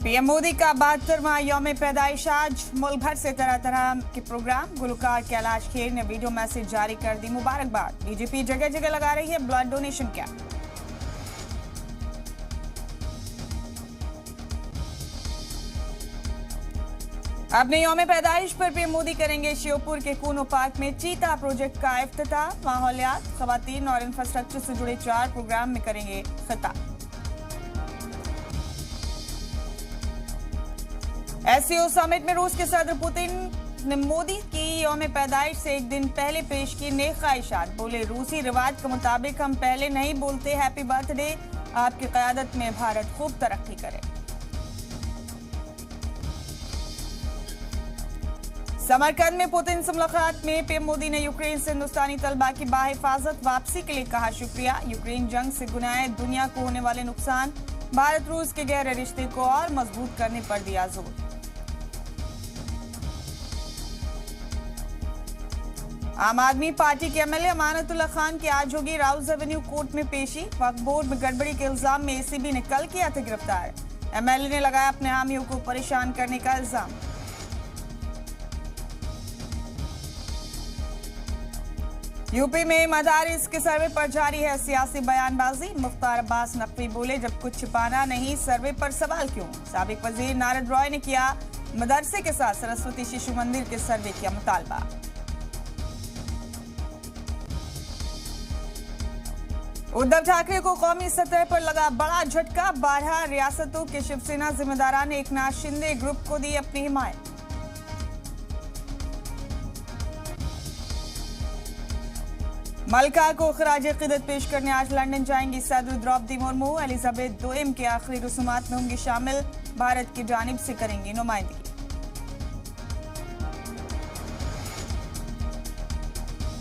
PM Modi का 72वां यौम पैदाइश आज मुल्क भर से तरह तरह के प्रोग्राम। गुलकार कैलाश खेर ने वीडियो मैसेज जारी कर दी मुबारकबाद। बीजेपी जगह जगह लगा रही है ब्लड डोनेशन कैंप। अपने यौम पैदाइश पर पीएम मोदी करेंगे श्योपुर के कूनो पार्क में चीता प्रोजेक्ट का इफ्तिताह। माहौलियात, खवातीन और इंफ्रास्ट्रक्चर से जुड़े 4 प्रोग्राम में करेंगे खिताब। एससीओ समिट में रूस के सदर पुतिन ने मोदी की यौम पैदाइश से एक दिन पहले पेश की नेक ख्वाहिशात। बोले, रूसी रिवाज के मुताबिक हम पहले नहीं बोलते हैप्पी बर्थडे। आपकी क़यादत में भारत खूब तरक्की करे। समरकंद में पुतिन से मुलाकात में पीएम मोदी ने यूक्रेन से हिंदुस्तानी तलबा की बाहिफाजत वापसी के लिए कहा शुक्रिया। यूक्रेन जंग से गुनाह दुनिया को होने वाले नुकसान, भारत रूस के गहरे रिश्ते को और मजबूत करने पर दिया जोर। आम आदमी पार्टी के एमएलए अमानतुल्लाह खान की आज होगी राउज एवेन्यू कोर्ट में पेशी। वक्फ बोर्ड में गड़बड़ी के इल्जाम में एसीबी ने कल किया था गिरफ्तार। एमएलए ने लगाया अपने हामियों को परेशान करने का इल्जाम। यूपी में मदारिस के सर्वे पर जारी है सियासी बयानबाजी। मुख्तार अब्बास नकवी बोले, जब कुछ छिपाना नहीं सर्वे पर सवाल क्यों। साबिक वजीर नारद रॉय ने किया मदरसे के साथ सरस्वती शिशु मंदिर के सर्वे किया मुतालबा। उद्धव ठाकरे को कौमी सतह पर लगा बड़ा झटका। 12 रियासतों के शिवसेना जिम्मेदारान ने एकनाथ शिंदे ग्रुप को दी अपनी हिमायत। मलका को खराज अकीदत पेश करने आज लंदन जाएंगी सदर द्रौपदी मुर्मू। एलिजाबेथ II के आखिरी रसूमात में होंगी शामिल। भारत की जानिब से करेंगी नुमाइंदगी।